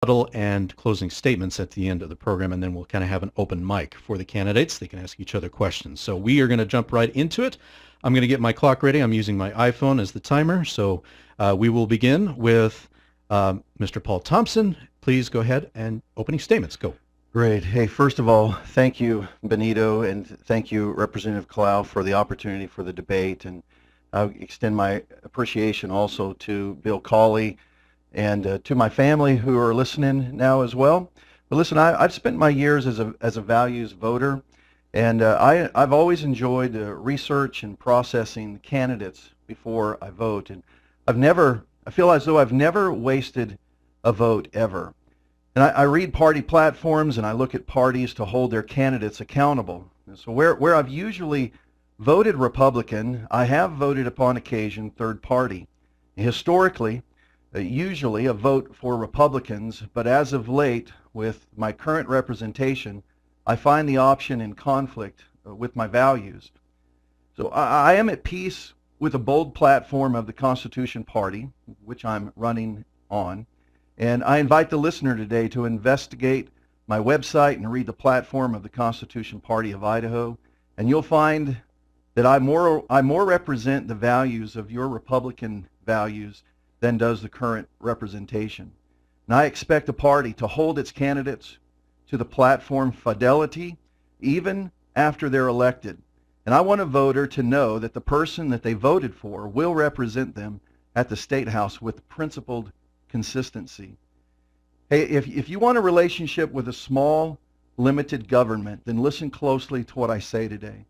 and closing statements at the end of the program, and then we'll kind of have an open mic for the candidates. They can ask each other questions. So we are going to jump right into it. I'm going to get my clock ready. I'm using my iPhone as the timer. So we will begin with Mr. Paul Thompson. Please go ahead and opening statements. Go. Great. Hey, first of all, thank you, Benito, and thank you, Representative Clow, for the opportunity for the debate. And I'll extend my appreciation also to Bill Cawley and to my family who are listening now as well. But listen, I've spent my years as a values voter, and I've always enjoyed research and processing candidates before I vote. And I feel as though I've never wasted a vote ever. And I read party platforms and I look at parties to hold their candidates accountable. And so where I've usually voted Republican, I have voted upon occasion third party. Historically, usually a vote for Republicans, but as of late, with my current representation, I find the option in conflict with my values. So I am at peace with a bold platform of the Constitution Party, which I'm running on. And I invite the listener today to investigate my website and read the platform of the Constitution Party of Idaho. And you'll find that I more represent the values of your Republican values than does the current representation. And I expect the party to hold its candidates to the platform fidelity even after they're elected. And I want a voter to know that the person that they voted for will represent them at the State House with principled consistency. Hey, if you want a relationship with a small, limited government, then listen closely to what I say today.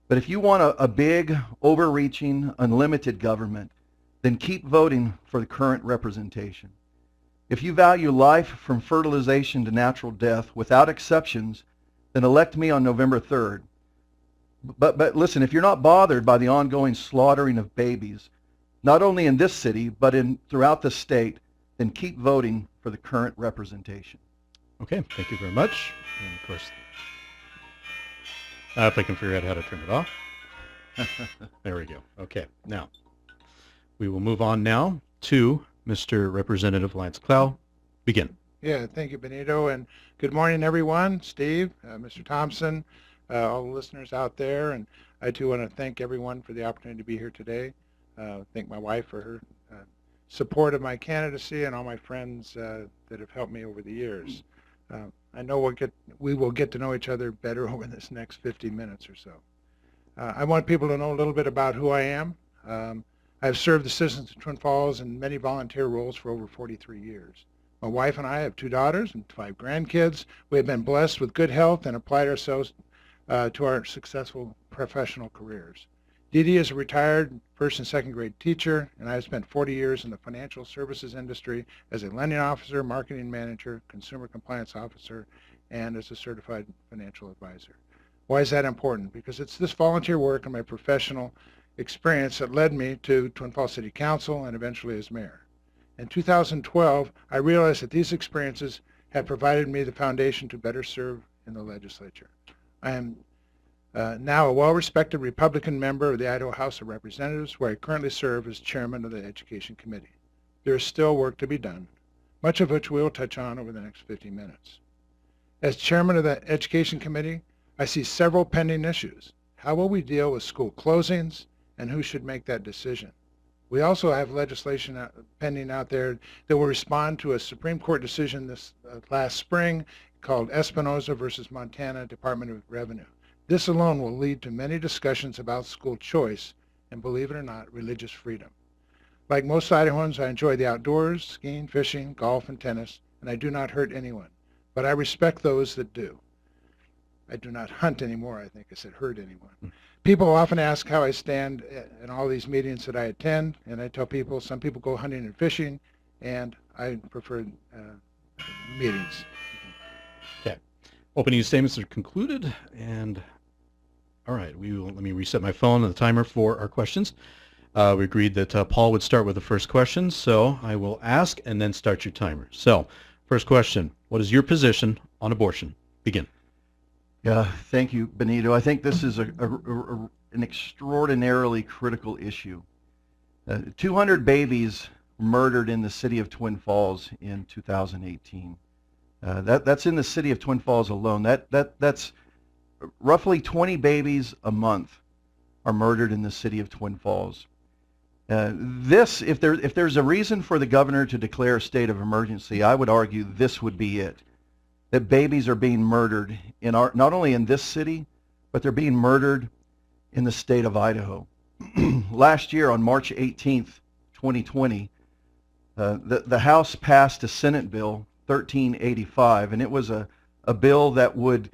But if you want a big, overreaching, unlimited government, then keep voting for the current representation. If you value life from fertilization to natural death without exceptions, then elect me on November 3rd. But listen, if you're not bothered by the ongoing slaughtering of babies, not only in this city, but throughout the state, then keep voting for the current representation. Okay, thank you very much. And of course, if I can figure out how to turn it off. There we go. Okay, now we will move on now to Mr. Representative Lance Clow. Begin. Yeah, thank you, Benito, and good morning, everyone. Steve, Mr. Thompson, all the listeners out there, and I too want to thank everyone for the opportunity to be here today. Thank my wife for her support of my candidacy and all my friends that have helped me over the years. I know we will get to know each other better over this next 50 minutes or so. I want people to know a little bit about who I am. I've served the citizens of Twin Falls in many volunteer roles for over 43 years. My wife and I have 2 daughters and 5 grandkids. We have been blessed with good health and applied ourselves to our successful professional careers. Dee Dee is a retired first and second grade teacher, and I have spent 40 years in the financial services industry as a lending officer, marketing manager, consumer compliance officer, and as a certified financial advisor. Why is that important? Because it's this volunteer work and my professional experience that led me to Twin Falls City Council and eventually as mayor. In 2012, I realized that these experiences had provided me the foundation to better serve in the legislature. I am now a well-respected Republican member of the Idaho House of Representatives, where I currently serve as chairman of the Education Committee. There is still work to be done, much of which we will touch on over the next 50 minutes. As chairman of the Education Committee, I see several pending issues. How will we deal with school closings, and who should make that decision? We also have legislation pending out there that will respond to a Supreme Court decision this last spring called Espinoza versus Montana Department of Revenue. This alone will lead to many discussions about school choice and, believe it or not, religious freedom. Like most Idahoans, I enjoy the outdoors, skiing, fishing, golf, and tennis, and I do not hurt anyone. But I respect those that do. I do not hunt anymore. I think I said hurt anyone. People often ask how I stand in all these meetings that I attend, and I tell people some people go hunting and fishing, and I prefer meetings. Okay. Opening statements are concluded, and all right, let me reset my phone and the timer for our questions. We agreed that Paul would start with the first question, so I will ask and then start your timer. So, first question, what is your position on abortion? Begin. Yeah, thank you, Benito. I think this is an extraordinarily critical issue. 200 babies murdered in the city of Twin Falls in 2018. That's in the city of Twin Falls alone. That's roughly 20 babies a month are murdered in the city of Twin Falls. If there's a reason for the governor to declare a state of emergency, I would argue this would be it. That babies are being murdered not only in this city, but they're being murdered in the state of Idaho. Last year, on March 18th, 2020, the House passed a Senate Bill 1385, and it was a bill that would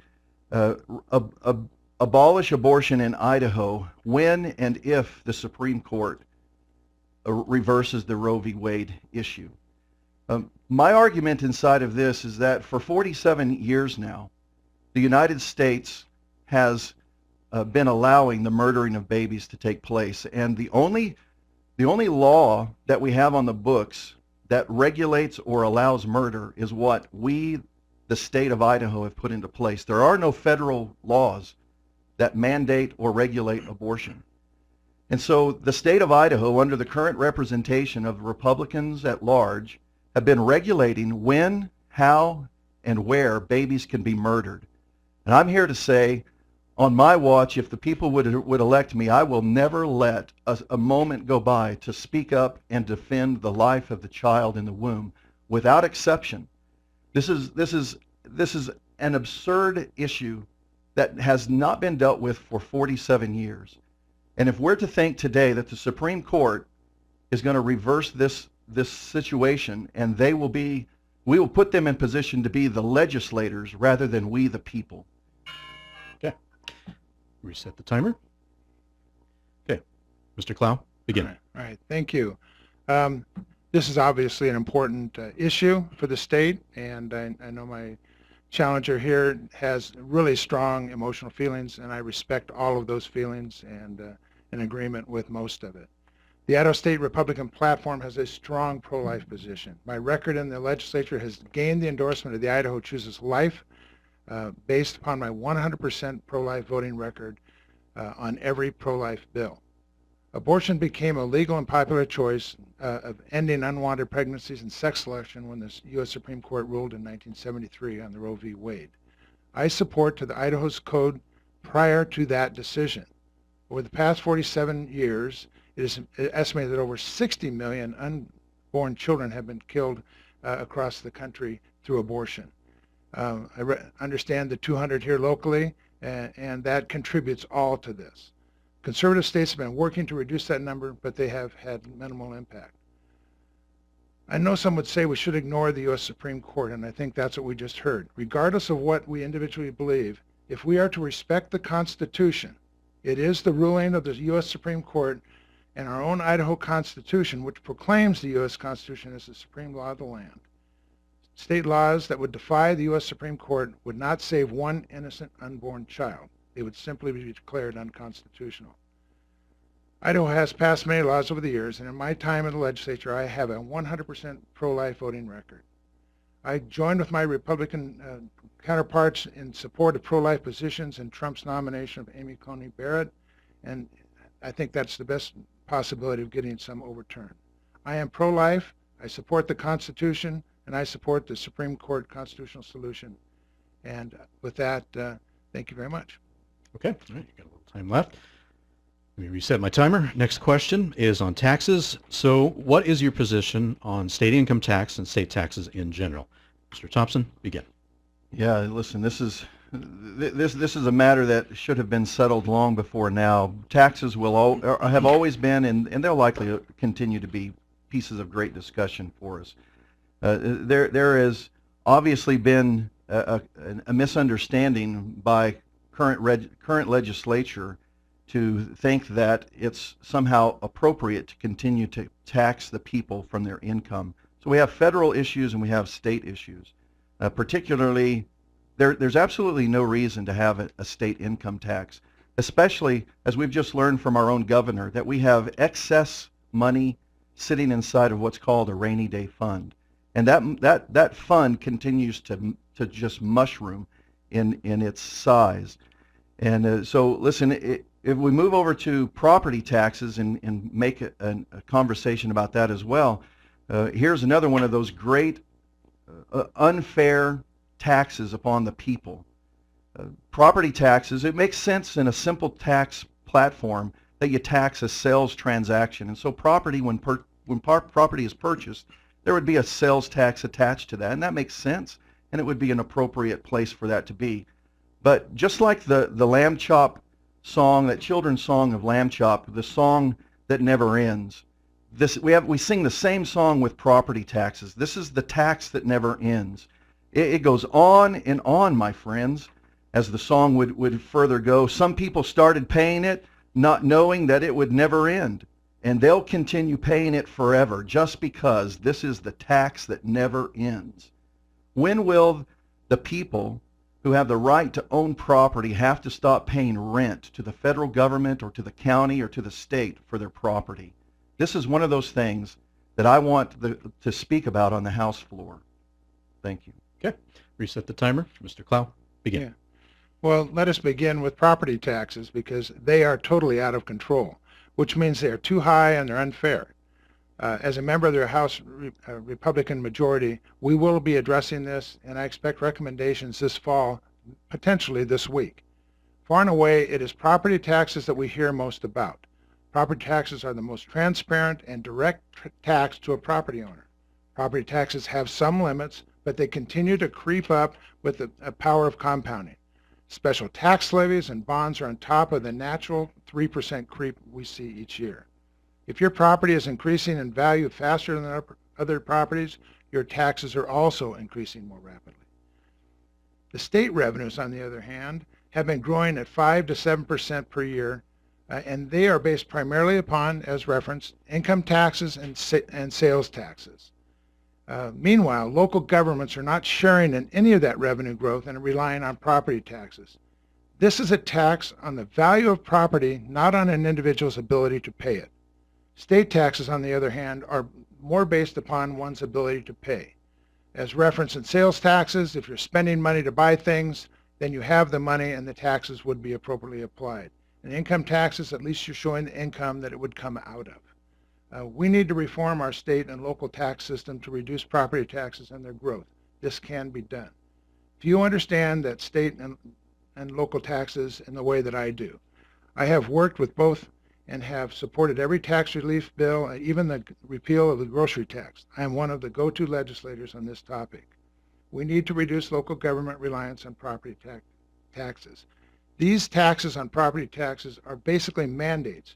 abolish abortion in Idaho when and if the Supreme Court reverses the Roe v. Wade issue. My argument inside of this is that for 47 years now, the United States has been allowing the murdering of babies to take place, and the only law that we have on the books that regulates or allows murder is what we, the state of Idaho, have put into place. There are no federal laws that mandate or regulate abortion. And so the state of Idaho, under the current representation of Republicans at large, have been regulating when, how, and where babies can be murdered. And I'm here to say, on my watch, if the people would elect me, I will never let a moment go by to speak up and defend the life of the child in the womb, without exception. This is an absurd issue that has not been dealt with for 47 years. And if we're to think today that the Supreme Court is going to reverse this situation, and we will put them in position to be the legislators rather than we the people. Okay. Reset the timer. Okay. Mr. Clow, begin. All right. Thank you. This is obviously an important issue for the state, and I know my challenger here has really strong emotional feelings, and I respect all of those feelings and in agreement with most of it. The Idaho State Republican platform has a strong pro-life position. My record in the legislature has gained the endorsement of the Idaho Chooses Life based upon my 100% pro-life voting record on every pro-life bill. Abortion became a legal and popular choice of ending unwanted pregnancies and sex selection when the U.S. Supreme Court ruled in 1973 on the Roe v. Wade. I support to the Idaho's code prior to that decision. Over the past 47 years, it is estimated that over 60 million unborn children have been killed across the country through abortion. I understand the 200 here locally, and that contributes all to this. Conservative states have been working to reduce that number, but they have had minimal impact. I know some would say we should ignore the U.S. Supreme Court, and I think that's what we just heard. Regardless of what we individually believe, if we are to respect the Constitution, it is the ruling of the U.S. Supreme Court and our own Idaho Constitution, which proclaims the U.S. Constitution as the supreme law of the land. State laws that would defy the U.S. Supreme Court would not save one innocent unborn child. They would simply be declared unconstitutional. Idaho has passed many laws over the years, and in my time in the legislature, I have a 100% pro-life voting record. I joined with my Republican counterparts in support of pro-life positions in Trump's nomination of Amy Coney Barrett, and I think that's the best possibility of getting some overturned. I am pro-life, I support the Constitution, and I support the Supreme Court constitutional solution. And with that, thank you very much. Okay. All right. You got a little time left. Let me reset my timer. Next question is on taxes. So what is your position on state income tax and state taxes in general? Mr. Thompson, begin. Yeah, listen, this is a matter that should have been settled long before now. Taxes have always been, and they'll likely continue to be, pieces of great discussion for us. There has obviously been a misunderstanding by current legislature to think that it's somehow appropriate to continue to tax the people from their income. So we have federal issues and we have state issues. Particularly, there's absolutely no reason to have a state income tax, especially as we've just learned from our own governor that we have excess money sitting inside of what's called a rainy day fund. And that fund continues to just mushroom in its size. And so listen, if we move over to property taxes and make a conversation about that as well, Here's another one of those great unfair taxes upon the people. Property taxes, it makes sense in a simple tax platform that you tax a sales transaction. And so property, when property is purchased, there would be a sales tax attached to that, and that makes sense, and it would be an appropriate place for that to be. But just like the Lamb Chop song, that children's song of Lamb Chop, the song that never ends, we sing the same song with property taxes. This is the tax that never ends. It goes on and on, my friends, as the song would further go. Some people started paying it not knowing that it would never end, and they'll continue paying it forever just because this is the tax that never ends. When will the people who have the right to own property have to stop paying rent to the federal government or to the county or to the state for their property? This is one of those things that I want to speak about on the House floor. Thank you. Okay. Reset the timer. Mr. Clow, begin. Yeah. Well, let us begin with property taxes because they are totally out of control, which means they are too high and they're unfair. As a member of the House Republican majority, we will be addressing this, and I expect recommendations this fall, potentially this week. Far and away, it is property taxes that we hear most about. Property taxes are the most transparent and direct tax to a property owner. Property taxes have some limits, but they continue to creep up with the power of compounding. Special tax levies and bonds are on top of the natural 3% creep we see each year. If your property is increasing in value faster than other properties, your taxes are also increasing more rapidly. The state revenues, on the other hand, have been growing at 5 to 7% per year, and they are based primarily upon, as referenced, income taxes and sales taxes. Meanwhile, local governments are not sharing in any of that revenue growth and are relying on property taxes. This is a tax on the value of property, not on an individual's ability to pay it. State taxes, on the other hand, are more based upon one's ability to pay. As referenced in sales taxes, if you're spending money to buy things, then you have the money and the taxes would be appropriately applied. In income taxes, at least you're showing the income that it would come out of. We need to reform our state and local tax system to reduce property taxes and their growth. This can be done. If you understand that state and local taxes in the way that I do, I have worked with both and have supported every tax relief bill, even the repeal of the grocery tax. I am one of the go-to legislators on this topic. We need to reduce local government reliance on property taxes. These taxes on property taxes are basically mandates.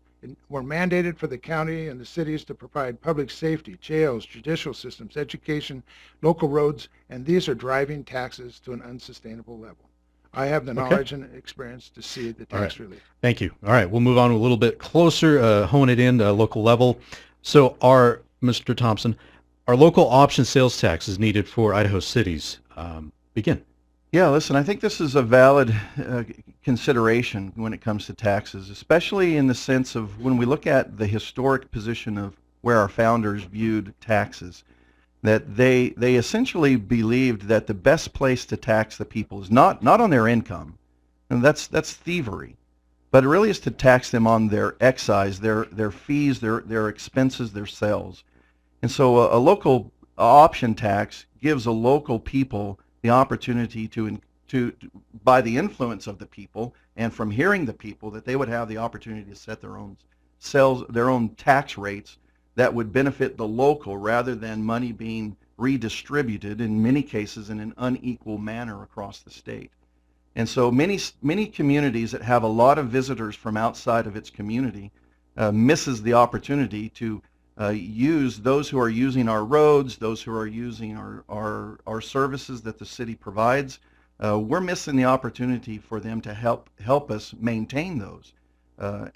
We're mandated for the county and the cities to provide public safety, jails, judicial systems, education, local roads, and these are driving taxes to an unsustainable level. I have the knowledge and experience to see the tax relief. Thank you. All right, we'll move on a little bit closer, hone it in local level. So Mr. Thompson, are local option sales taxes needed for Idaho cities? Begin. Yeah, listen, I think this is a valid consideration when it comes to taxes, especially in the sense of when we look at the historic position of where our founders viewed taxes, that they essentially believed that the best place to tax the people is not on their income, and that's thievery, but it really is to tax them on their excise, their fees, their expenses, their sales. And so a local option tax gives a local people the opportunity to by the influence of the people and from hearing the people, that they would have the opportunity to set their own tax rates that would benefit the local rather than money being redistributed in many cases in an unequal manner across the state. And so many communities that have a lot of visitors from outside of its community misses the opportunity to use those who are using our roads, those who are using our services that the city provides. We're missing the opportunity for them to help us maintain those.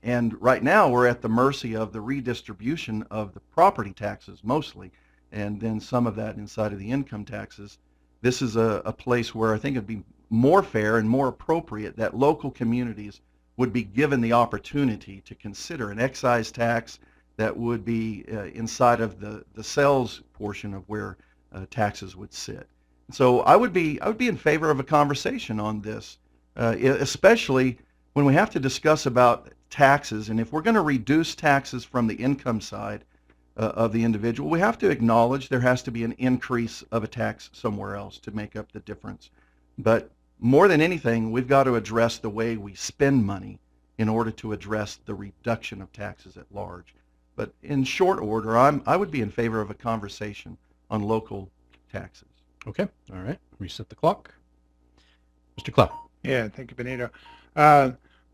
And right now we're at the mercy of the redistribution of the property taxes mostly, and then some of that inside of the income taxes. This is a place where I think it'd be more fair and more appropriate that local communities would be given the opportunity to consider an excise tax that would be inside of the sales portion of where taxes would sit. So I would be in favor of a conversation on this, especially when we have to discuss about taxes. And if we're going to reduce taxes from the income side, of the individual. We have to acknowledge there has to be an increase of a tax somewhere else to make up the difference. But more than anything, we've got to address the way we spend money in order to address the reduction of taxes at large. But in short order, I would be in favor of a conversation on local taxes. Okay. All right. Reset the clock. Mr. Clow. Yeah, thank you, Benito.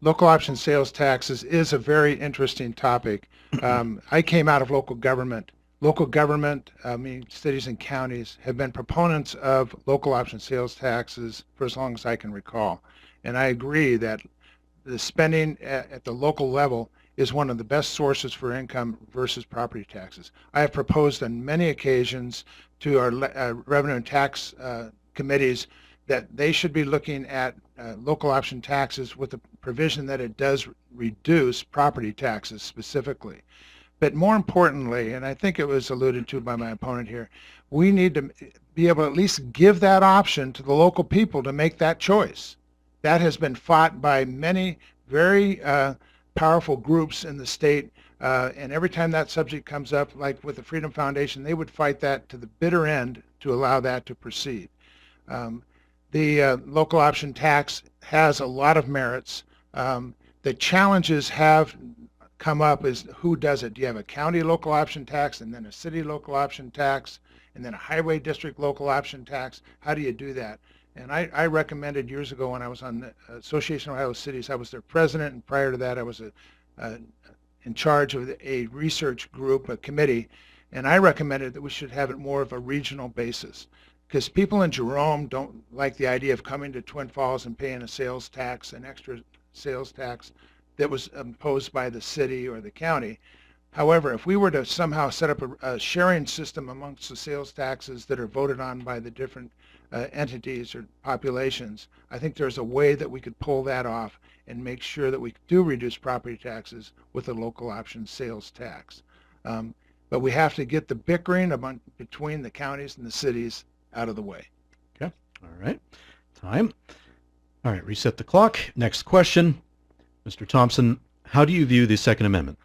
Local option sales taxes is a very interesting topic. I came out of local government. Local government, I mean cities and counties, have been proponents of local option sales taxes for as long as I can recall. And I agree that the spending at the local level is one of the best sources for income versus property taxes. I have proposed on many occasions to our revenue and tax committees that they should be looking at local option taxes with the provision that it does reduce property taxes specifically. But more importantly, and I think it was alluded to by my opponent here, we need to be able to at least give that option to the local people to make that choice. That has been fought by many very powerful groups in the state, and every time that subject comes up, like with the Freedom Foundation, they would fight that to the bitter end to allow that to proceed. The local option tax has a lot of merits. The challenges have come up is who does it? Do you have a county local option tax and then a city local option tax and then a highway district local option tax? How do you do that? And I recommended years ago when I was on the Association of Ohio Cities, I was their president, and prior to that I was in charge of a research group, a committee, and I recommended that we should have it more of a regional basis, because people in Jerome don't like the idea of coming to Twin Falls and paying a sales tax, an extra sales tax that was imposed by the city or the county. However, if we were to somehow set up a sharing system amongst the sales taxes that are voted on by the different entities or populations, I think there's a way that we could pull that off and make sure that we do reduce property taxes with a local option sales tax. But we have to get the bickering between the counties and the cities out of the way. Okay. All right. Time. All right. Reset the clock. Next question. Mr. Thompson, how do you view the Second Amendment?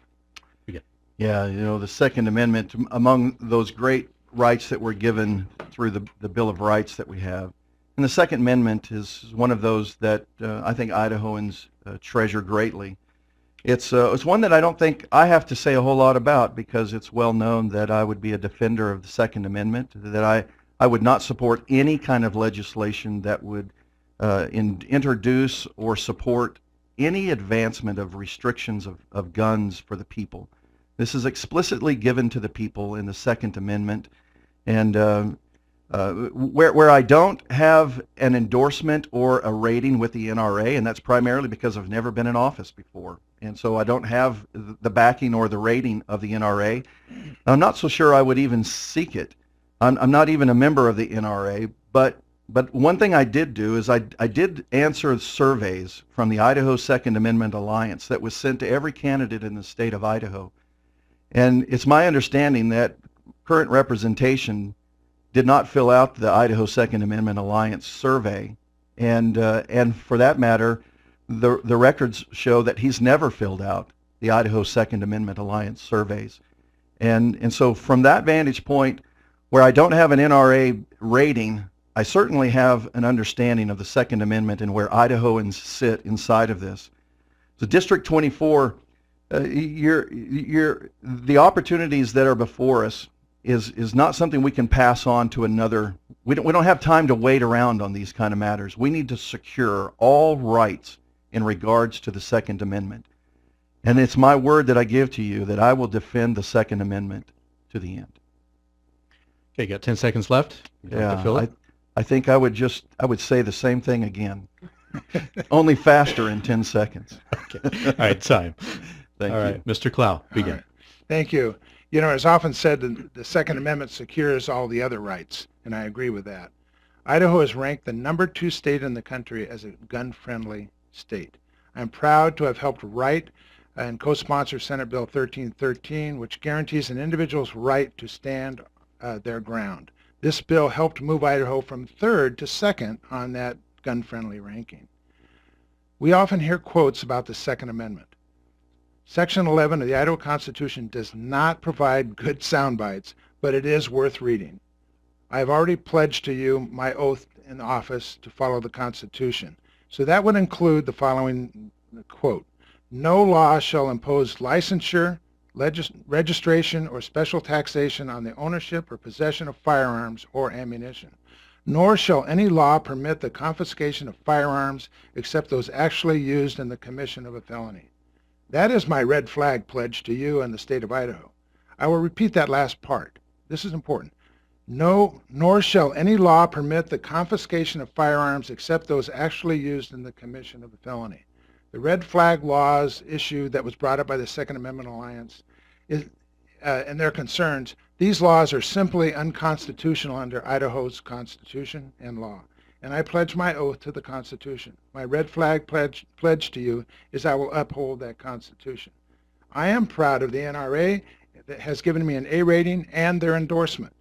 Begin. Yeah, you know, the Second Amendment, among those great rights that were given through the Bill of Rights that we have, and the Second Amendment is one of those that I think Idahoans treasure greatly. It's one that I don't think I have to say a whole lot about, because it's well known that I would be a defender of the Second Amendment, that I would not support any kind of legislation that would introduce or support any advancement of restrictions of guns for the people. This is explicitly given to the people in the Second Amendment, and where I don't have an endorsement or a rating with the NRA, and that's primarily because I've never been in office before, and so I don't have the backing or the rating of the NRA. I'm not so sure I would even seek it. I'm not even a member of the NRA, but one thing I did do is I did answer surveys from the Idaho Second Amendment Alliance that was sent to every candidate in the state of Idaho. And it's my understanding that current representation did not fill out the Idaho Second Amendment Alliance survey. And for that matter, the records show that he's never filled out the Idaho Second Amendment Alliance surveys. And so from that vantage point, where I don't have an NRA rating, I certainly have an understanding of the Second Amendment and where Idahoans sit inside of this. So District 24, the opportunities that are before us is not something we can pass on to another. We don't have time to wait around on these kind of matters. We need to secure all rights in regards to the Second Amendment. And it's my word that I give to you that I will defend the Second Amendment to the end. Okay, got 10 seconds left. Yeah, I think I would say the same thing again, only faster in 10 seconds. Okay. All right, time. Thank All you. right, Mr. Clow, begin. Right. Thank you. You know, it's often said that the Second Amendment secures all the other rights, and I agree with that. Idaho is ranked the #2 state in the country as a gun-friendly state. I'm proud to have helped write and co-sponsor Senate Bill 1313, which guarantees an individual's right to stand their ground. This bill helped move Idaho from 3rd to 2nd on that gun-friendly ranking. We often hear quotes about the Second Amendment. Section 11 of the Idaho Constitution does not provide good sound bites, but it is worth reading. I have already pledged to you my oath in office to follow the Constitution. So that would include the following quote: "No law shall impose licensure, registration, or special taxation on the ownership or possession of firearms or ammunition. Nor shall any law permit the confiscation of firearms except those actually used in the commission of a felony." That is my red flag pledge to you and the state of Idaho. I will repeat that last part. This is important. No, nor shall any law permit the confiscation of firearms except those actually used in the commission of a felony. The red flag laws issue that was brought up by the Second Amendment Alliance and their concerns, these laws are simply unconstitutional under Idaho's Constitution and law. And I pledge my oath to the Constitution. My red flag pledge to you is I will uphold that Constitution. I am proud of the NRA that has given me an A rating and their endorsement.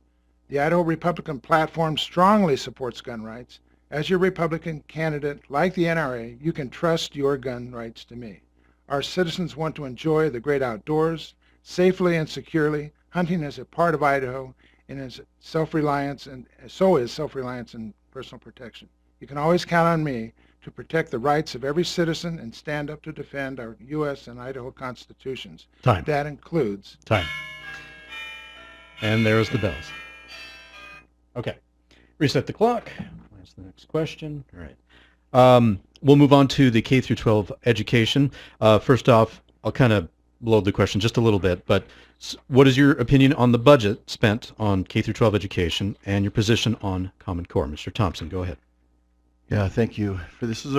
The Idaho Republican platform strongly supports gun rights. As your Republican candidate, like the NRA, you can trust your gun rights to me. Our citizens want to enjoy the great outdoors safely and securely. Hunting is a part of Idaho and is self-reliance, and so is self-reliance and personal protection. You can always count on me to protect the rights of every citizen and stand up to defend our U.S. and Idaho constitutions. Time. That includes... Time. And there's the bells. Okay. Reset the clock. That's the next question. All right. We'll move on to the K through 12 education. First off, I'll kind of load the question just a little bit, but what is your opinion on the budget spent on K through 12 education and your position on Common Core? Mr. Thompson, go ahead. Yeah, thank you. This is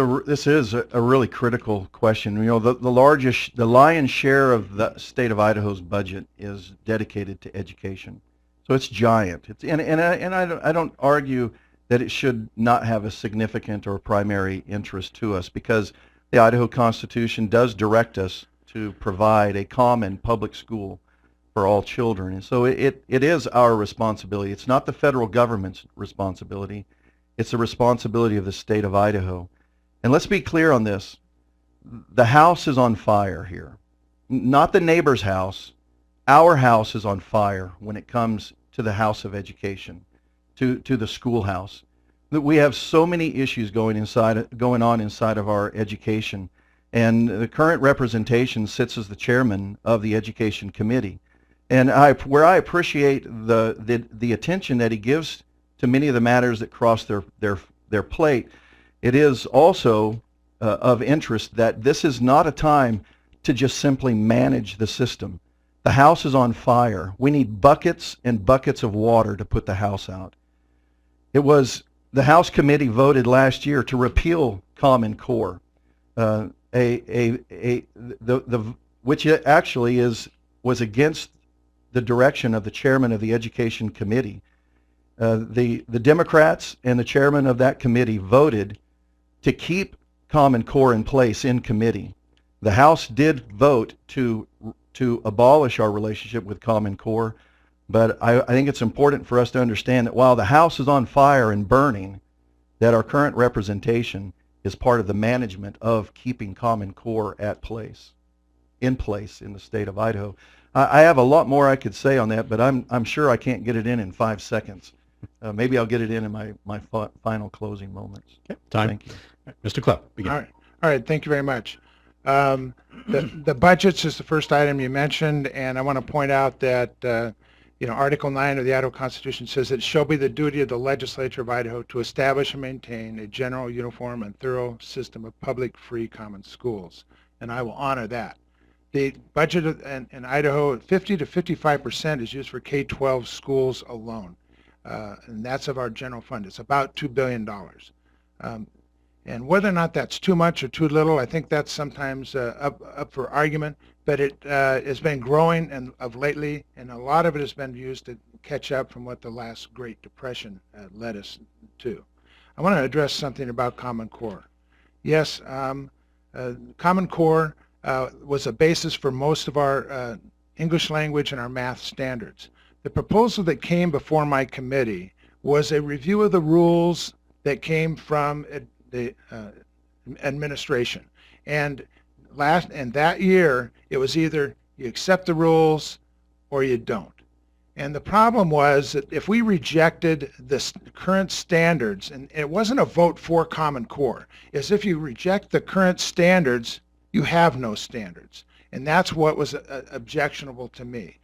a really critical question. You know, the lion's share of the state of Idaho's budget is dedicated to education, so it's giant. I don't argue that it should not have a significant or primary interest to us, because the Idaho Constitution does direct us to provide a common public school for all children, and so it is our responsibility. It's not the federal government's responsibility. It's the responsibility of the state of Idaho. And let's be clear on this. The house is on fire here. Not the neighbor's house. Our house is on fire when it comes to the House of Education, to the schoolhouse. That we have so many issues going on inside of our education. And the current representation sits as the chairman of the Education Committee. And where I appreciate the attention that he gives to many of the matters that cross their plate, it is also of interest that this is not a time to just simply manage the system. The house is on fire. We need buckets and buckets of water to put the house out. It was the House Committee voted last year to repeal Common Core, which actually was against the direction of the chairman of the Education Committee. The Democrats and the chairman of that committee voted to keep Common Core in place in committee. The House did vote to abolish our relationship with Common Core, but I think it's important for us to understand that while the House is on fire and burning, that our current representation is part of the management of keeping Common Core in place in the state of Idaho. I have a lot more I could say on that, but I'm sure I can't get it in 5 seconds. Maybe I'll get it in my final closing moments. Okay, time. Thank you. Mr. Klepp, begin. All right. Thank you very much. The budgets is the first item you mentioned, and I want to point out that Article 9 of the Idaho Constitution says it shall be the duty of the legislature of Idaho to establish and maintain a general, uniform, and thorough system of public, free, common schools, and I will honor that. The budget in Idaho, 50 to 55% is used for K-12 schools alone, and that's of our general fund. It's about $2 billion. And whether or not that's too much or too little, I think that's sometimes up for argument, but it has been growing of lately, and a lot of it has been used to catch up from what the last Great Depression led us to. I want to address something about Common Core. Yes, Common Core was a basis for most of our English language and our math standards. The proposal that came before my committee was a review of the rules that came from the administration. And that year, it was either you accept the rules or you don't. And the problem was that if we rejected the current standards, and it wasn't a vote for Common Core, is if you reject the current standards, you have no standards. And that's what was objectionable to me.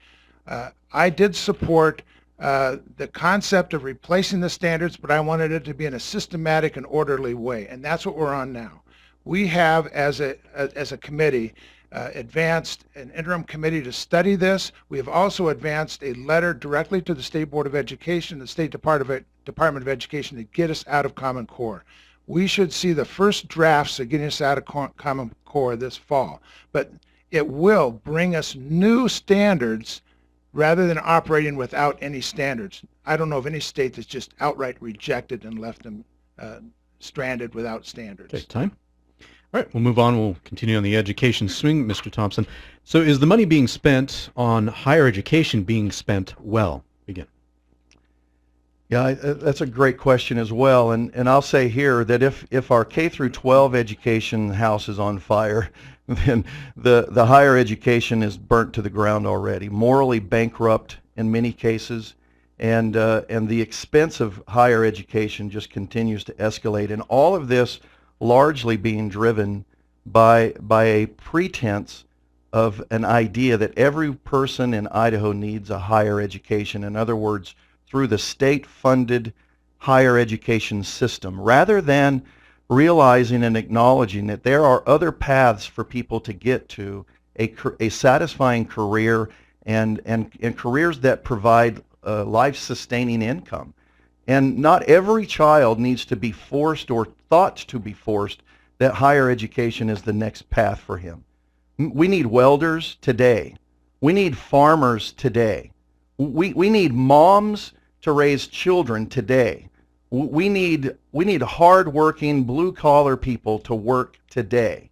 I did support the concept of replacing the standards, but I wanted it to be in a systematic and orderly way, and that's what we're on now. We have, as a committee, advanced an interim committee to study this. We have also advanced a letter directly to the State Board of Education, the State Department of Education, to get us out of Common Core. We should see the first drafts of getting us out of Common Core this fall, but it will bring us new standards rather than operating without any standards. I don't know of any state that's just outright rejected and left them stranded without standards. Okay, time. All right, we'll move on. We'll continue on the education swing, Mr. Thompson. So is the money being spent on higher education being spent well? Begin. Yeah, that's a great question as well. And I'll say here that if our K through 12 education house is on fire, then the higher education is burnt to the ground already, morally bankrupt in many cases, and the expense of higher education just continues to escalate. And all of this largely being driven by a pretense of an idea that every person in Idaho needs a higher education. In other words, through the state-funded higher education system, rather than realizing and acknowledging that there are other paths for people to get to a satisfying career and careers that provide life-sustaining income. And not every child needs to be forced or thought to be forced that higher education is the next path for him. We need welders today. We need farmers today. We need moms to raise children today. We need hard-working, blue-collar people to work today.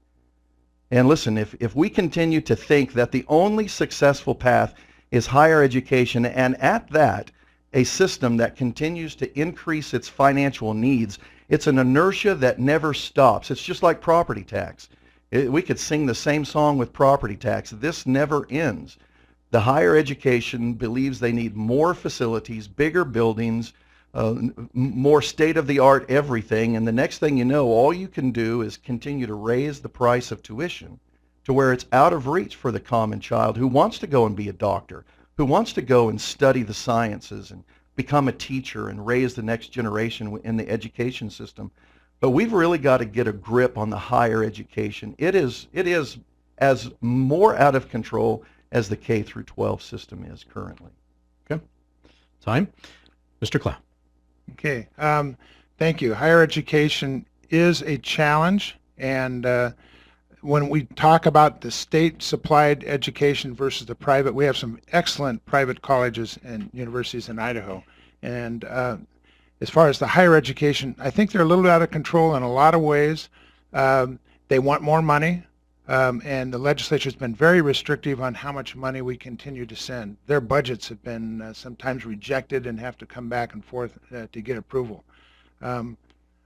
And listen, if we continue to think that the only successful path is higher education, and at that, a system that continues to increase its financial needs, it's an inertia that never stops. It's just like property tax. We could sing the same song with property tax. This never ends. The higher education believes they need more facilities, bigger buildings, more state-of-the-art everything, and the next thing you know, all you can do is continue to raise the price of tuition to where it's out of reach for the common child who wants to go and be a doctor, who wants to go and study the sciences and become a teacher and raise the next generation in the education system. But we've really got to get a grip on the higher education. It is as more out of control as the K through 12 system is currently. Okay. Time. Mr. Clow. Okay. Thank you. Higher education is a challenge, and when we talk about the state-supplied education versus the private, we have some excellent private colleges and universities in Idaho. And as far as the higher education, I think they're a little out of control in a lot of ways. They want more money, and the legislature has been very restrictive on how much money we continue to send. Their budgets have been sometimes rejected and have to come back and forth to get approval.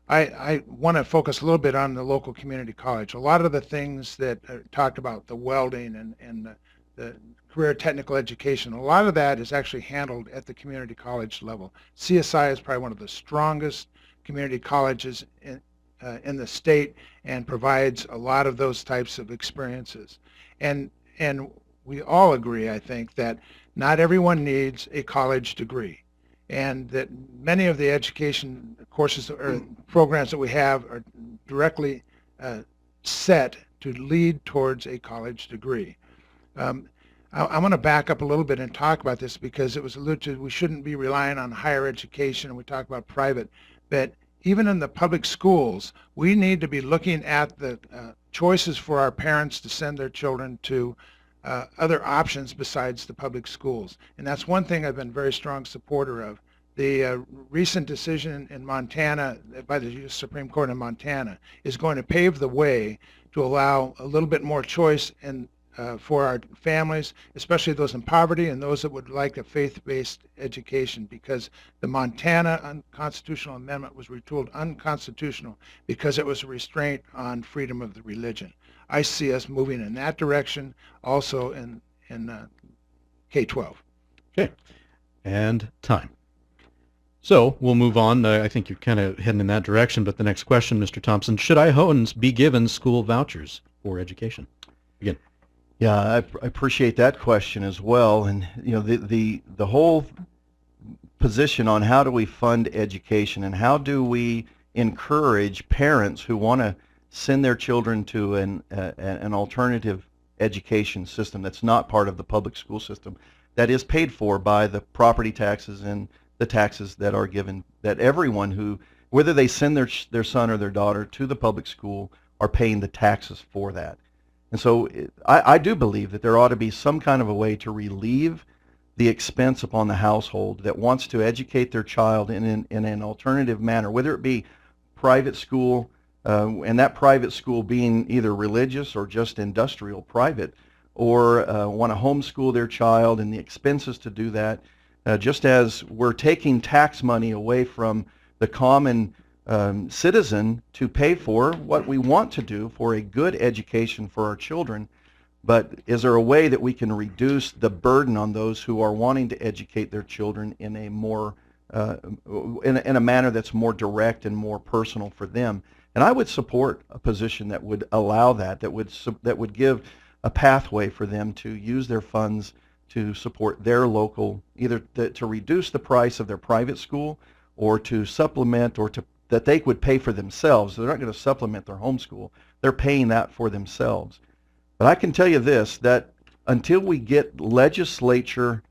I want to focus a little bit on the local community college. A lot of the things that are talked about, the welding and the career technical education, a lot of that is actually handled at the community college level. CSI is probably one of the strongest community colleges in the state and provides a lot of those types of experiences. And we all agree, I think, that not everyone needs a college degree, and that many of the education courses or programs that we have are directly set to lead towards a college degree. I want to back up a little bit and talk about this because it was alluded to, we shouldn't be relying on higher education, and we talk about private, but even in the public schools, we need to be looking at the choices for our parents to send their children to other options besides the public schools. And that's one thing I've been a very strong supporter of. The recent decision in Montana by the U.S. Supreme Court in Montana is going to pave the way to allow a little bit more choice for our families, especially those in poverty and those that would like a faith-based education, because the Montana unconstitutional amendment was ruled unconstitutional because it was a restraint on freedom of the religion. I see us moving in that direction also in K-12. Okay. And time. So we'll move on. I think you're kind of heading in that direction, but the next question, Mr. Thompson, should Idahoans be given school vouchers for education? Again. Yeah, I appreciate that question as well. And you know, the whole position on how do we fund education and how do we encourage parents who want to send their children to an alternative education system that's not part of the public school system, that is paid for by the property taxes and the taxes that are given, that everyone who, whether they send their son or their daughter to the public school, are paying the taxes for that. And so I do believe that there ought to be some kind of a way to relieve the expense upon the household that wants to educate their child in an alternative manner, whether it be private school, and that private school being either religious or just industrial private, or want to homeschool their child and the expenses to do that. Just as we're taking tax money away from the common citizen to pay for what we want to do for a good education for our children, but is there a way that we can reduce the burden on those who are wanting to educate their children in a more in a manner that's more direct and more personal for them? And I would support a position that would allow that would give a pathway for them to use their funds to support their local, either to reduce the price of their private school, or to supplement, or that they would pay for themselves. They're not going to supplement their homeschool. They're paying that for themselves. But I can tell you this, that until we get legislature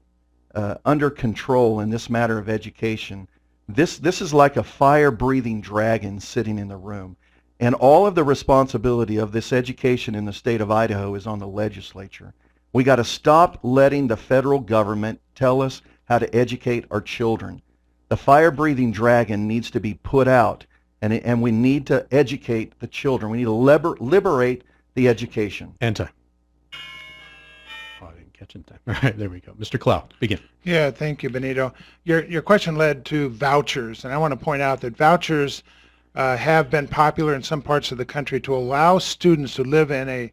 under control in this matter of education, this is like a fire-breathing dragon sitting in the room. And all of the responsibility of this education in the state of Idaho is on the legislature. We got to stop letting the federal government tell us how to educate our children. The fire-breathing dragon needs to be put out, and we need to educate the children. We need to liberate the education. Anti. Oh, I didn't catch it in time. All right, there we go. Mr. Clow, begin. Yeah, thank you, Benito. Your question led to vouchers, and I want to point out that vouchers have been popular in some parts of the country to allow students to live in a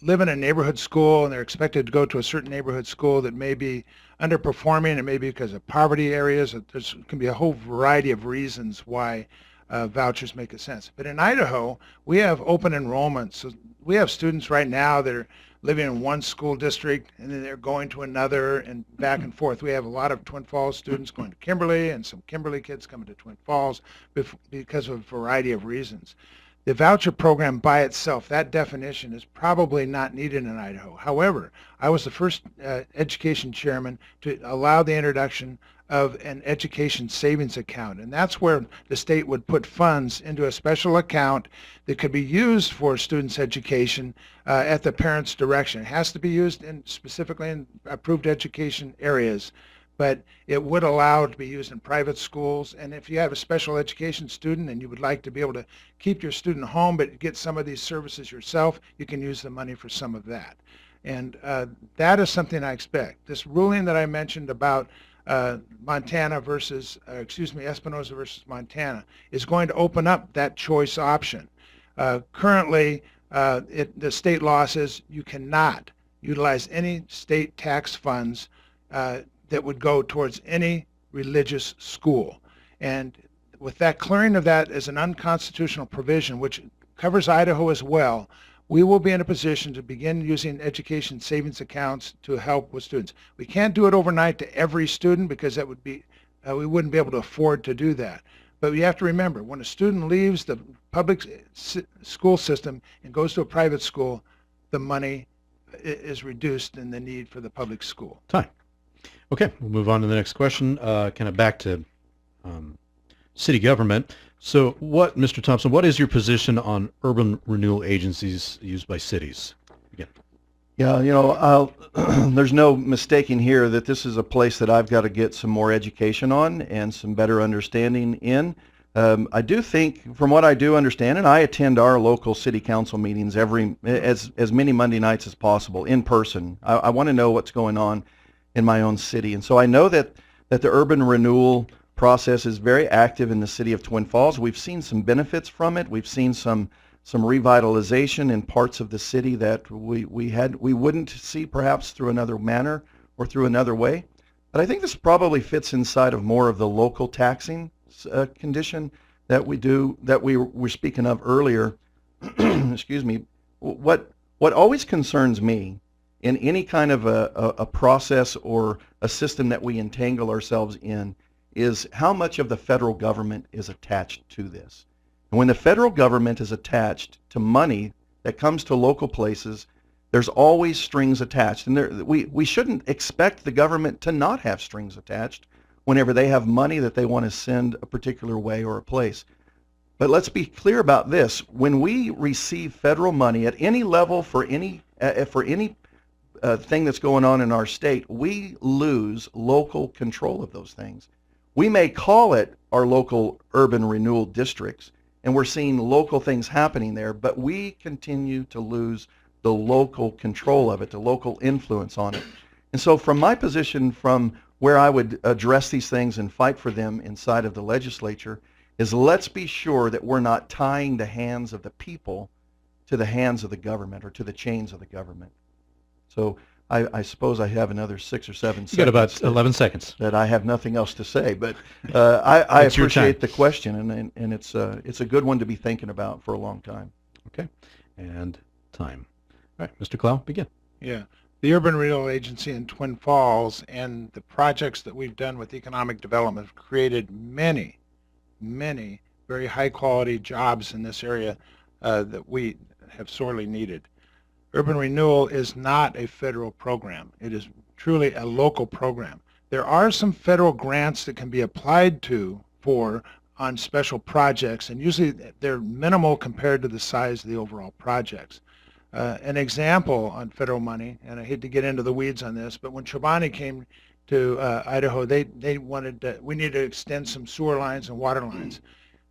neighborhood school, and they're expected to go to a certain neighborhood school that may be underperforming. It may be because of poverty areas. There can be a whole variety of reasons why vouchers make a sense. But in Idaho, we have open enrollment. So we have students right now that are living in one school district, and then they're going to another and back and forth. We have a lot of Twin Falls students going to Kimberly, and some Kimberly kids coming to Twin Falls because of a variety of reasons. The voucher program by itself, that definition, is probably not needed in Idaho. However, I was the first education chairman to allow the introduction of an education savings account, and that's where the state would put funds into a special account that could be used for students' education at the parents' direction. It has to be used specifically in approved education areas, but it would allow it to be used in private schools. And if you have a special education student and you would like to be able to keep your student home but get some of these services yourself, you can use the money for some of that. And that is something I expect. This ruling that I mentioned about Espinosa versus Montana is going to open up that choice option. Currently, the state law says you cannot utilize any state tax funds that would go towards any religious school. And with that clearing of that as an unconstitutional provision, which covers Idaho as well, we will be in a position to begin using education savings accounts to help with students. We can't do it overnight to every student because that would be, we wouldn't be able to afford to do that. But we have to remember, when a student leaves the public school system and goes to a private school, the money is reduced in the need for the public school. Time. Okay, we'll move on to the next question, kind of back to city government. So Mr. Thompson, what is your position on urban renewal agencies used by cities? Again. Yeah, you know, there's no mistaking here that this is a place that I've got to get some more education on and some better understanding in. I do think, from what I do understand, and I attend our local city council meetings as many Monday nights as possible in person. I want to know what's going on in my own city. And so I know that the urban renewal process is very active in the city of Twin Falls. We've seen some benefits from it. We've seen some some revitalization in parts of the city that we wouldn't see perhaps through another manner or through another way. But I think this probably fits inside of more of the local taxing condition that we were speaking of earlier. Excuse me. What always concerns me in any kind of a process or a system that we entangle ourselves in is how much of the federal government is attached to this. And when the federal government is attached to money that comes to local places, there's always strings attached. And we shouldn't expect the government to not have strings attached whenever they have money that they want to send a particular way or a place. But let's be clear about this. When we receive federal money at any level for any thing that's going on in our state, we lose local control of those things. We may call it our local urban renewal districts, and we're seeing local things happening there, but we continue to lose the local control of it, the local influence on it. And so from my position, from where I would address these things and fight for them inside of the legislature, is let's be sure that we're not tying the hands of the people to the hands of the government or to the chains of the government. So I suppose I have another 6 or 7 seconds. You got about 11 seconds. That I have nothing else to say, but I It's your appreciate time. the question, and it's a good one to be thinking about for a long time. Okay. And time. All right, Mr. Clow, begin. Yeah. The Urban Renewal Agency in Twin Falls and the projects that we've done with economic development have created many very high-quality jobs in this area that we have sorely needed. Urban renewal is not a federal program. It is truly a local program. There are some federal grants that can be applied to on special projects, and usually they're minimal compared to the size of the overall projects. An example on federal money, and I hate to get into the weeds on this, but when Chobani came to Idaho, we needed to extend some sewer lines and water lines.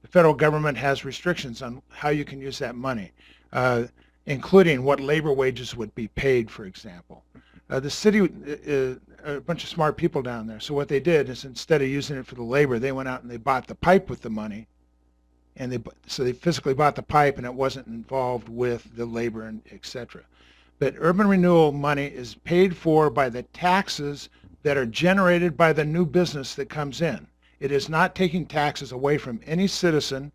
The federal government has restrictions on how you can use that money, including what labor wages would be paid, for example. The city are a bunch of smart people down there, so what they did is instead of using it for the labor, they went out and they bought the pipe with the money, and so they physically bought the pipe, and it wasn't involved with the labor and et cetera. But urban renewal money is paid for by the taxes that are generated by the new business that comes in. It is not taking taxes away from any citizen.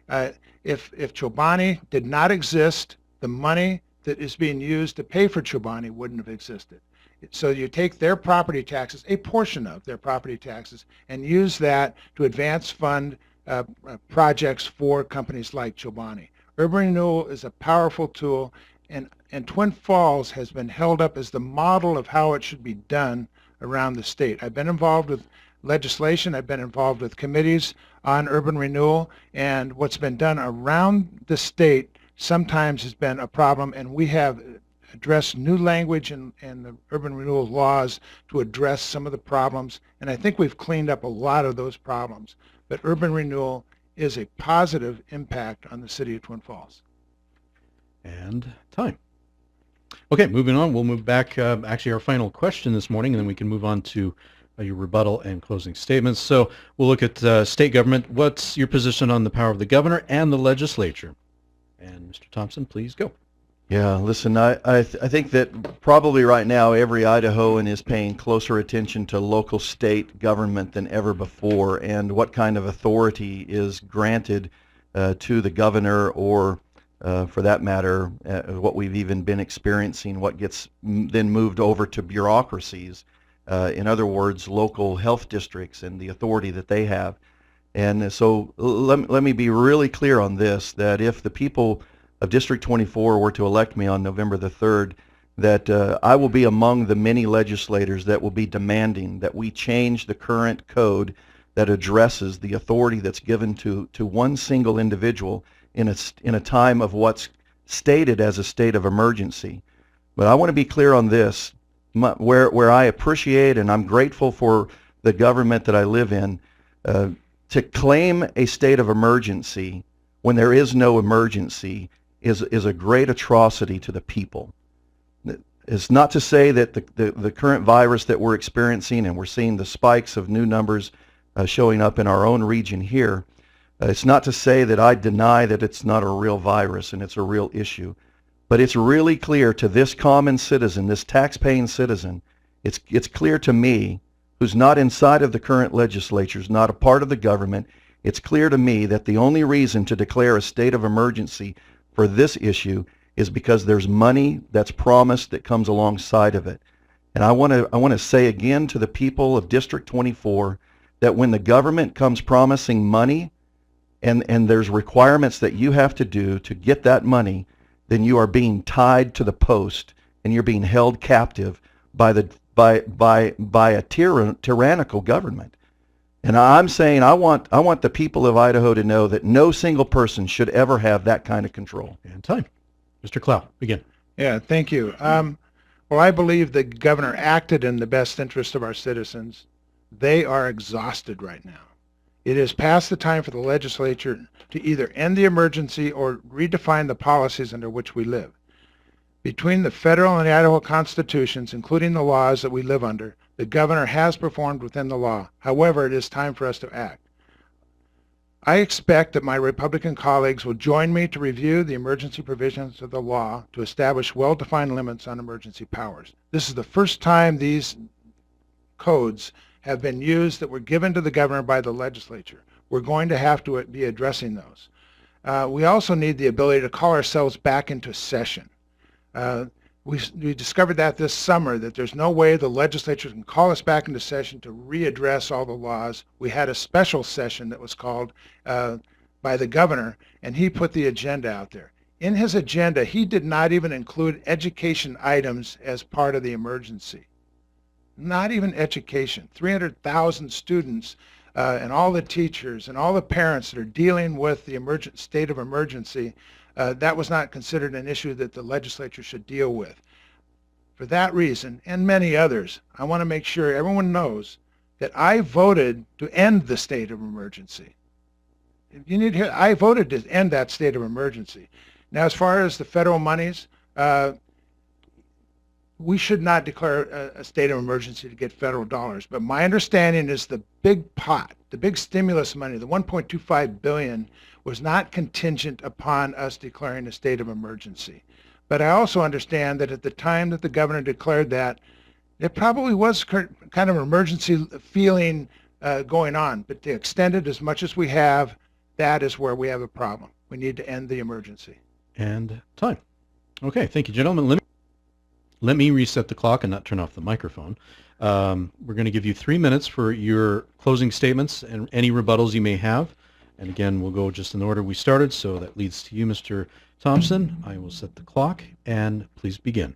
If Chobani did not exist, the money that is being used to pay for Chobani wouldn't have existed. So you take their property taxes, a portion of their property taxes, and use that to advance fund projects for companies like Chobani. Urban renewal is a powerful tool, and Twin Falls has been held up as the model of how it should be done around the state. I've been involved with legislation, I've been involved with committees on urban renewal, and what's been done around the state sometimes has been a problem, and we have addressed new language in the urban renewal laws to address some of the problems, and I think we've cleaned up a lot of those problems. But urban renewal is a positive impact on the city of Twin Falls. And time. Okay, moving on. We'll move back, actually our final question this morning, and then we can move on to your rebuttal and closing statements. So we'll look at state government. What's your position on the power of the governor and the legislature? And Mr. Thompson, please go. Yeah, listen, I think that probably right now every Idahoan is paying closer attention to local state government than ever before, and what kind of authority is granted to the governor, or for that matter, what we've even been experiencing, what gets then moved over to bureaucracies. In other words, local health districts and the authority that they have. And so let me be really clear on this, that if the people of District 24 were to elect me on November the 3rd, that I will be among the many legislators that will be demanding that we change the current code that addresses the authority that's given to one single individual in a time of what's stated as a state of emergency. But I want to be clear on this, where I appreciate and I'm grateful for the government that I live in, to claim a state of emergency when there is no emergency is a great atrocity to the people. It's not to say that the current virus that we're experiencing, and we're seeing the spikes of new numbers showing up in our own region here, It's not to say that I deny that it's not a real virus and it's a real issue, but it's really clear to this common citizen, this tax-paying citizen, it's clear to me, who's not inside of the current legislature, is not a part of the government, it's clear to me that the only reason to declare a state of emergency for this issue is because there's money that's promised that comes alongside of it. And I want to say again to the people of District 24 that when the government comes promising money and there's requirements that you have to do to get that money, then you are being tied to the post and you're being held captive by a tyrannical government. And I'm saying I want the people of Idaho to know that no single person should ever have that kind of control. And time. Mr. Clow, begin. Yeah, thank you. Well, I believe the governor acted in the best interest of our citizens. They are exhausted right now. It is past the time for the legislature to either end the emergency or redefine the policies under which we live. Between the federal and the Idaho constitutions, including the laws that we live under, the governor has performed within the law. However, it is time for us to act. I expect that my Republican colleagues will join me to review the emergency provisions of the law to establish well-defined limits on emergency powers. This is the first time these codes have been used that were given to the governor by the legislature. We're going to have to be addressing those. We also need the ability to call ourselves back into session. We discovered that this summer, that there's no way the legislature can call us back into session to readdress all the laws. We had a special session that was called by the governor, and he put the agenda out there. In his agenda, he did not even include education items as part of the emergency. Not even education. 300,000 students and all the teachers and all the parents that are dealing with the state of emergency, that was not considered an issue that the legislature should deal with. For that reason, and many others, I want to make sure everyone knows that I voted to end the state of emergency. You need to hear, I voted to end that state of emergency. Now, as far as the federal monies, we should not declare a state of emergency to get federal dollars. But my understanding is the big pot, the big stimulus money, the $1.25 billion, was not contingent upon us declaring a state of emergency. But I also understand that at the time that the governor declared that, there probably was kind of an emergency feeling going on. But to extend it as much as we have, that is where we have a problem. We need to end the emergency. And time. Okay, thank you, gentlemen. Let me reset the clock and not turn off the microphone. We're going to give you 3 minutes for your closing statements and any rebuttals you may have. And again, we'll go just in the order we started, so that leads to you, Mr. Thompson. I will set the clock, and please begin.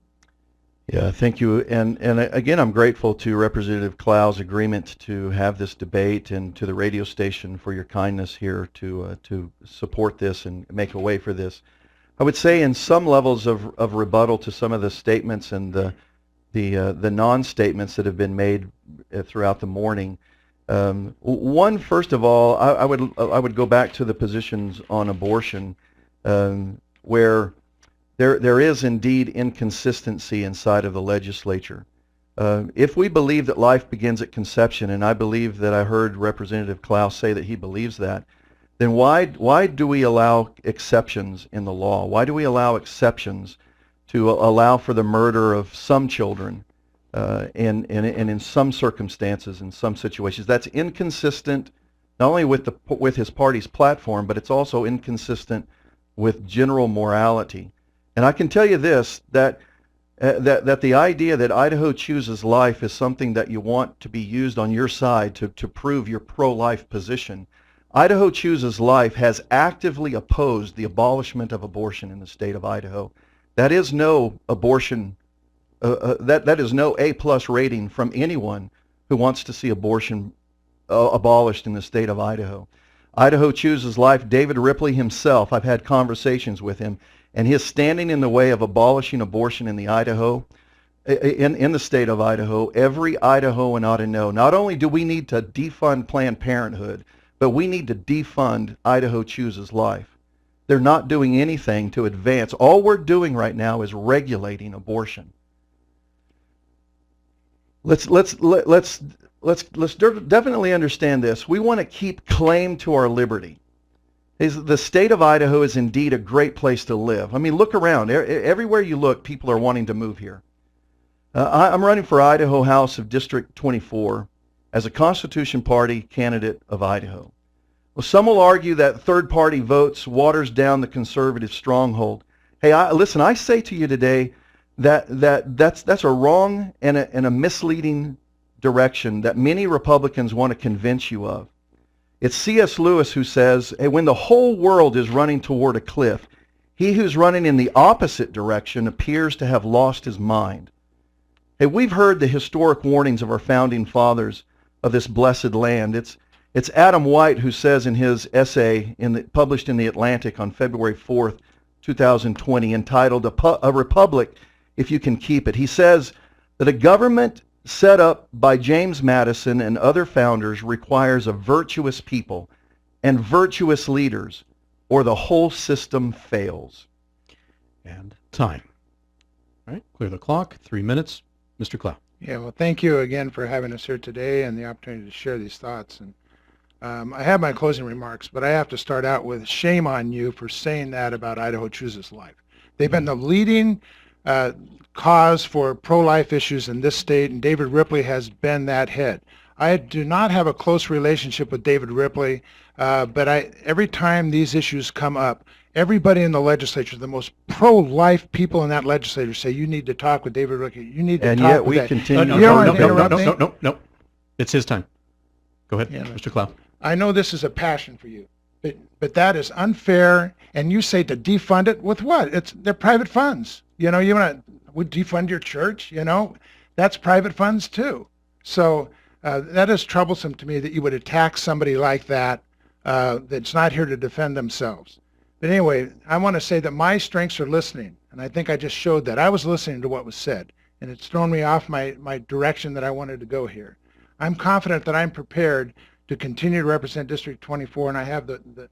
Yeah, thank you. And again, I'm grateful to Representative Clow's agreement to have this debate and to the radio station for your kindness here to support this and make a way for this. I would say in some levels of rebuttal to some of the statements and the non-statements that have been made throughout the morning. One, first of all, I would go back to the positions on abortion, where there is indeed inconsistency inside of the legislature. If we believe that life begins at conception, and I believe that I heard Representative Clow say that he believes that, then why do we allow exceptions in the law? Why do we allow exceptions to allow for the murder of some children and in some circumstances, in some situations? That's inconsistent not only with his party's platform, but it's also inconsistent with general morality. And I can tell you this, that the idea that Idaho chooses life is something that you want to be used on your side to prove your pro-life position. Idaho Chooses Life has actively opposed the abolishment of abortion in the state of Idaho. That is no abortion, that is no A+ rating from anyone who wants to see abortion abolished in the state of Idaho. Idaho Chooses Life, David Ripley himself, I've had conversations with him, and his standing in the way of abolishing abortion in the state of Idaho, every Idahoan ought to know, not only do we need to defund Planned Parenthood, but we need to defund Idaho Chooses Life. They're not doing anything to advance. All we're doing right now is regulating abortion. Let's definitely understand this. We want to keep claim to our liberty. The state of Idaho is indeed a great place to live. I mean, look around. Everywhere you look, people are wanting to move here. I'm running for Idaho House of District 24 as a Constitution Party candidate of Idaho. Well, some will argue that third-party votes waters down the conservative stronghold. Hey, listen, I say to you today that's a wrong and a misleading direction that many Republicans want to convince you of. It's C.S. Lewis who says, hey, when the whole world is running toward a cliff, he who's running in the opposite direction appears to have lost his mind. Hey, we've heard the historic warnings of our founding fathers of this blessed land. It's Adam White who says in his essay published in The Atlantic on February 4th, 2020, entitled A Republic If You Can Keep It. He says that a government set up by James Madison and other founders requires a virtuous people and virtuous leaders, or the whole system fails. And time. All right, clear the clock. 3 minutes. Mr. Clow. Yeah, well, thank you again for having us here today and the opportunity to share these thoughts. And I have my closing remarks, but I have to start out with shame on you for saying that about Idaho Chooses Life. They've been the leading cause for pro-life issues in this state, and David Ripley has been that head. I do not have a close relationship with David Ripley, but every time these issues come up, everybody in the legislature, the most pro-life people in that legislature say, you need to talk with David Ripley. You need to and talk yet with we that. continue. No. It's his time. Go ahead, Yeah, Mr. Clow. I know this is a passion for you, but that is unfair. And you say to defund it with what? They're private funds. You know, you want to defund your church? You know, that's private funds too. So that is troublesome to me that you would attack somebody like that that's not here to defend themselves. But anyway, I want to say that my strengths are listening, and I think I just showed that. I was listening to what was said, and it's thrown me off my direction that I wanted to go here. I'm confident that I'm prepared to continue to represent District 24, and I have the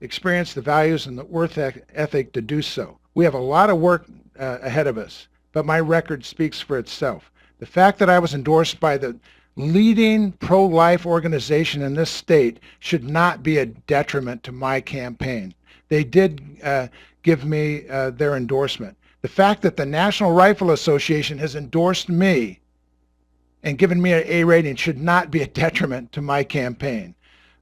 experience, the values, and the work ethic to do so. We have a lot of work ahead of us, but my record speaks for itself. The fact that I was endorsed by the leading pro-life organization in this state should not be a detriment to my campaign. They did give me their endorsement. The fact that the National Rifle Association has endorsed me and given me an A rating should not be a detriment to my campaign.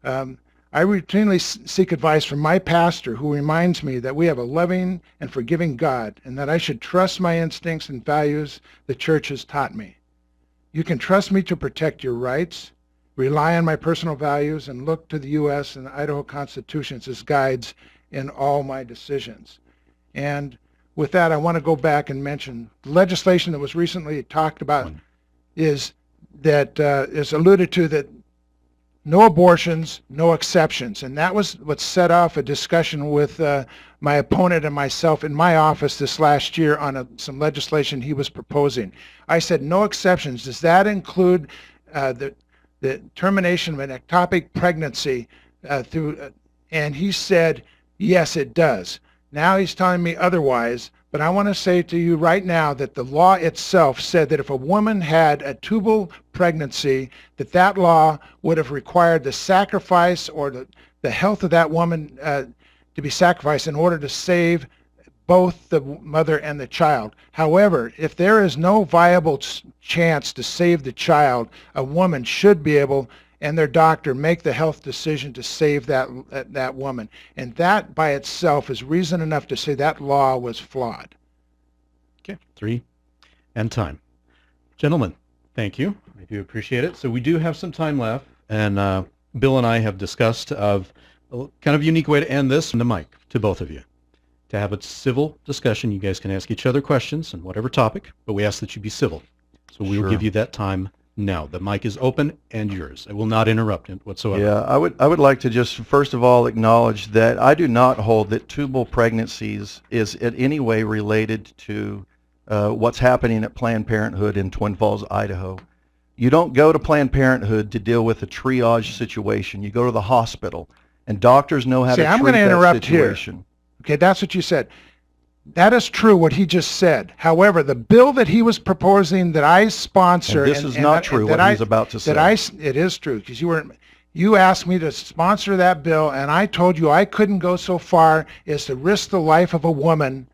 I routinely seek advice from my pastor, who reminds me that we have a loving and forgiving God and that I should trust my instincts and values the church has taught me. You can trust me to protect your rights, rely on my personal values, and look to the U.S. and the Idaho Constitutions as guides in all my decisions. And with that, I want to go back and mention the legislation that was recently talked about is alluded to that no abortions, no exceptions. And that was what set off a discussion with my opponent and myself in my office this last year on some legislation he was proposing. I said, no exceptions. Does that include the termination of an ectopic pregnancy and he said, yes, it does. Now he's telling me otherwise, but I want to say to you right now that the law itself said that if a woman had a tubal pregnancy, that law would have required the sacrifice or the health of that woman to be sacrificed in order to save both the mother and the child. However, if there is no viable chance to save the child, a woman should be able, and their doctor, make the health decision to save that woman. And that by itself is reason enough to say that law was flawed. Okay, 3 and time. Gentlemen, thank you. I do appreciate it. So we do have some time left, and Bill and I have discussed of a kind of unique way to end this on the mic to both of you. To have a civil discussion, you guys can ask each other questions on whatever topic, but we ask that you be civil. So we will give you that time now. The mic is open and yours. I will not interrupt it whatsoever. Yeah, I would like to just first of all acknowledge that I do not hold that tubal pregnancies is in any way related to what's happening at Planned Parenthood in Twin Falls, Idaho. You don't go to Planned Parenthood to deal with a triage situation. You go to the hospital, and doctors know how to I'm treat going to that interrupt situation. here. Okay, that's what you said. That is true, what he just said. However, the bill that he was proposing that I sponsor... And this is not true, what he's about to say. It is true, because You asked me to sponsor that bill, and I told you I couldn't go so far as to risk the life of a woman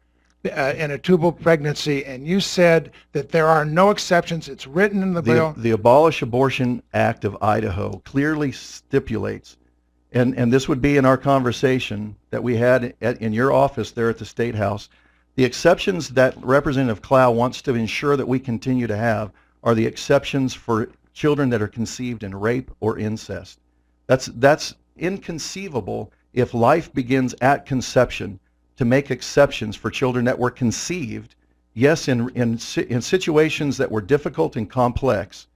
in a tubal pregnancy, and you said that there are no exceptions. It's written in the bill. The Abolish Abortion Act of Idaho clearly stipulates, and this would be in our conversation that we had in your office there at the State House, the exceptions that Representative Clow wants to ensure that we continue to have are the exceptions for children that are conceived in rape or incest. That's inconceivable if life begins at conception to make exceptions for children that were conceived, yes, in situations that were difficult and complex,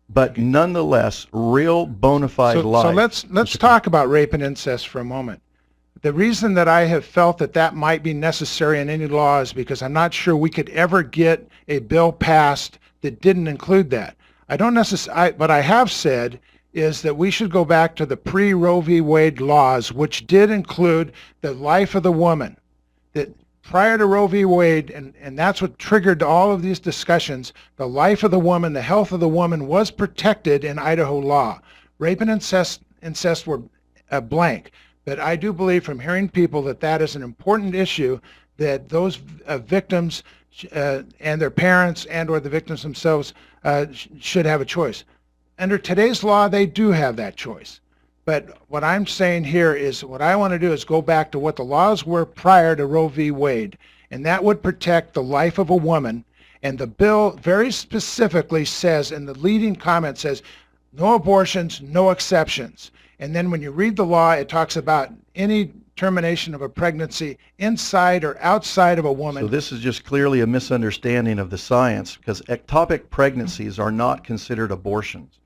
but nonetheless real bona fide life. So let's talk about rape and incest for a moment. The reason that I have felt that that might be necessary in any law is because I'm not sure we could ever get a bill passed that didn't include that. I don't necessarily, what I have said is that we should go back to the pre-Roe v. Wade laws, which did include the life of the woman. That prior to Roe v. Wade, and that's what triggered all of these discussions, the life of the woman, the health of the woman was protected in Idaho law. Rape and incest were blank. But I do believe from hearing people that that is an important issue, that those victims and their parents and or the victims themselves should have a choice. Under today's law, they do have that choice. But what I'm saying here is what I want to do is go back to what the laws were prior to Roe v. Wade, and that would protect the life of a woman. And the bill very specifically says, in the leading comment says, no abortions, no exceptions. And then when you read the law, it talks about any termination of a pregnancy inside or outside of a woman. So this is just clearly a misunderstanding of the science, because ectopic pregnancies are not considered abortions.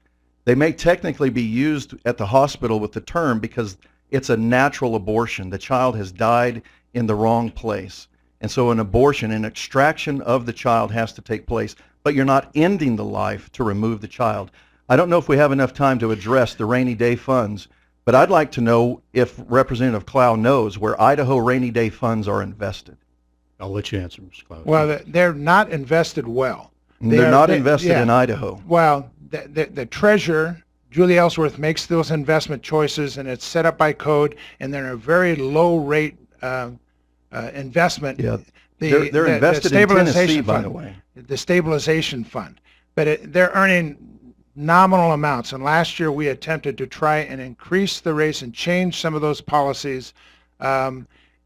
They may technically be used at the hospital with the term because it's a natural abortion. The child has died in the wrong place. And so an abortion, an extraction of the child has to take place, but you're not ending the life to remove the child. I don't know if we have enough time to address the rainy day funds, but I'd like to know if Representative Clow knows where Idaho rainy day funds are invested. I'll let you answer, Mr. Cloud. Well, they're not invested well. They're not invested in Idaho. Well, the treasurer, Julie Ellsworth, makes those investment choices, and it's set up by code, and they're a very low rate investment. Yeah, they're invested in Tennessee, by the way. The stabilization fund. But they're earning nominal amounts, and last year we attempted to try and increase the rates and change some of those policies,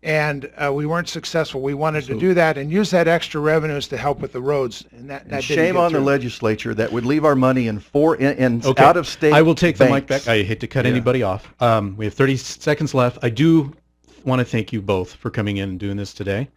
and we weren't successful. We wanted to do that and use that extra revenues to help with the roads, and that didn't shame get on through. the legislature that would leave our money in Okay. out-of-state I will take the mic banks. back. I hate to cut anybody off. We have 30 seconds left. I do want to thank you both for coming in and doing this today.